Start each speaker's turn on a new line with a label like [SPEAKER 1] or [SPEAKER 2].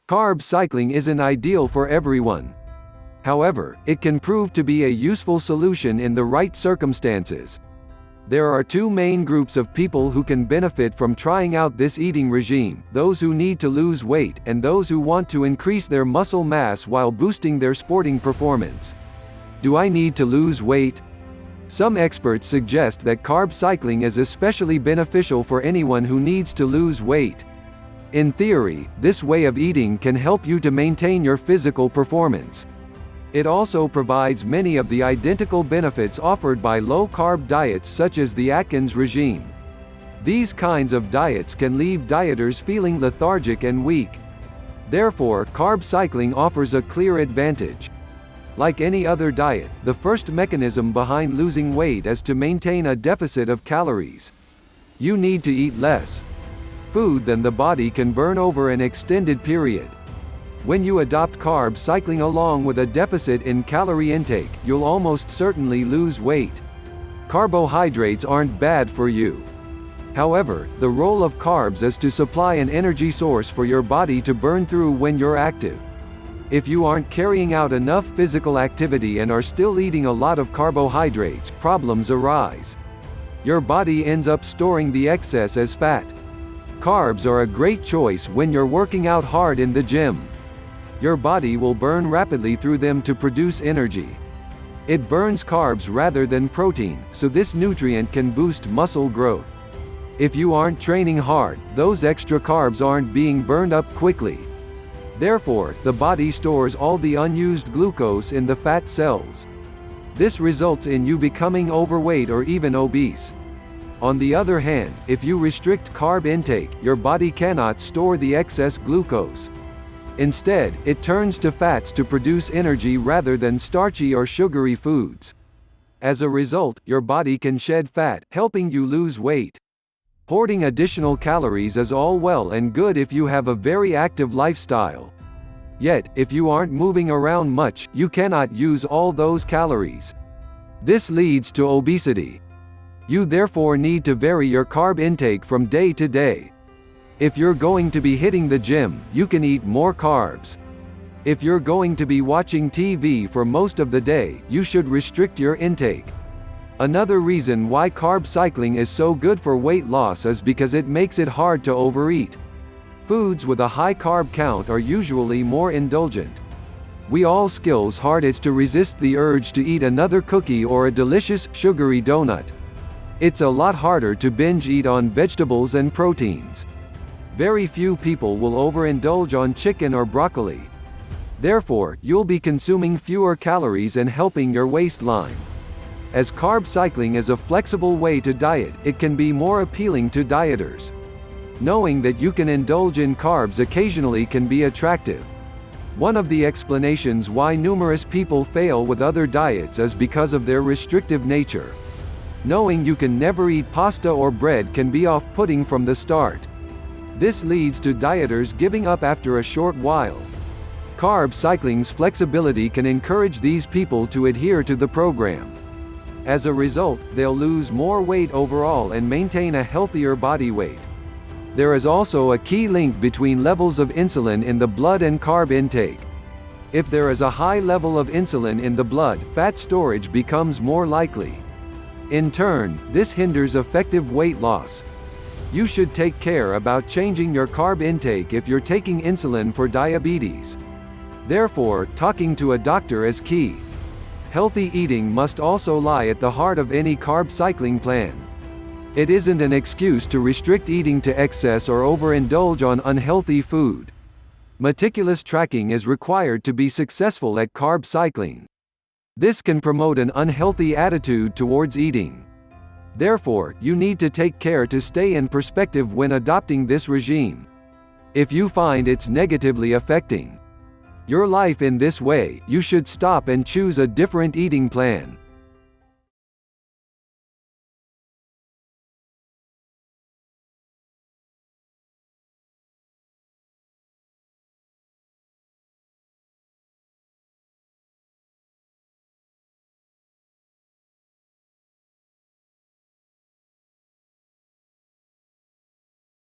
[SPEAKER 1] Carb cycling isn't ideal for everyone. However, it can prove to be a useful solution in the right circumstances. There are two main groups of people who can benefit from trying out this eating regime: those who need to lose weight, and those who want to increase their muscle mass while boosting their sporting performance. Do I need to lose weight? Some experts suggest that carb cycling is especially beneficial for anyone who needs to lose weight. In theory, this way of eating can help you to maintain your physical performance. It also provides many of the identical benefits offered by low-carb diets such as the Atkins regime. These kinds of diets can leave dieters feeling lethargic and weak. Therefore, carb cycling offers a clear advantage. Like any other diet, the first mechanism behind losing weight is to maintain a deficit of calories. You need to eat less food than the body can burn over an extended period. When you adopt carb cycling along with a deficit in calorie intake, you'll almost certainly lose weight. Carbohydrates aren't bad for you. However, the role of carbs is to supply an energy source for your body to burn through when you're active. If you aren't carrying out enough physical activity and are still eating a lot of carbohydrates, problems arise. Your body ends up storing the excess as fat. Carbs are a great choice when you're working out hard in the gym. Your body will burn rapidly through them to produce energy. It burns carbs rather than protein, so this nutrient can boost muscle growth. If you aren't training hard, those extra carbs aren't being burned up quickly. Therefore, the body stores all the unused glucose in the fat cells. This results in you becoming overweight or even obese. On the other hand, if you restrict carb intake, your body cannot store the excess glucose. Instead, it turns to fats to produce energy rather than starchy or sugary foods. As a result, your body can shed fat, helping you lose weight. Hoarding additional calories is all well and good if you have a very active lifestyle. Yet, if you aren't moving around much, you cannot use all those calories. This leads to obesity. You therefore need to vary your carb intake from day to day. If you're going to be hitting the gym, you can eat more carbs. If you're going to be watching TV for most of the day, you should restrict your intake. Another reason why carb cycling is so good for weight loss is because it makes it hard to overeat. Foods with a high carb count are usually more indulgent. We all skills hardest to resist the urge to eat another cookie or a delicious, sugary donut. It's a lot harder to binge eat on vegetables and proteins. Very few people will overindulge on chicken or broccoli. Therefore, you'll be consuming fewer calories and helping your waistline. As carb cycling is a flexible way to diet, it can be more appealing to dieters. Knowing that you can indulge in carbs occasionally can be attractive. One of the explanations why numerous people fail with other diets is because of their restrictive nature. Knowing you can never eat pasta or bread can be off-putting from the start. This leads to dieters giving up after a short while. Carb cycling's flexibility can encourage these people to adhere to the program. As a result, they'll lose more weight overall and maintain a healthier body weight. There is also a key link between levels of insulin in the blood and carb intake. If there is a high level of insulin in the blood, fat storage becomes more likely. In turn, this hinders effective weight loss. You should take care about changing your carb intake if you're taking insulin for diabetes. Therefore, talking to a doctor is key. Healthy eating must also lie at the heart of any carb cycling plan. It isn't an excuse to restrict eating to excess or overindulge on unhealthy food. Meticulous tracking is required to be successful at carb cycling. This can promote an unhealthy attitude towards eating. Therefore, you need to take care to stay in perspective when adopting this regime. If you find it's negatively affecting your life in this way, you should stop and choose a different eating plan.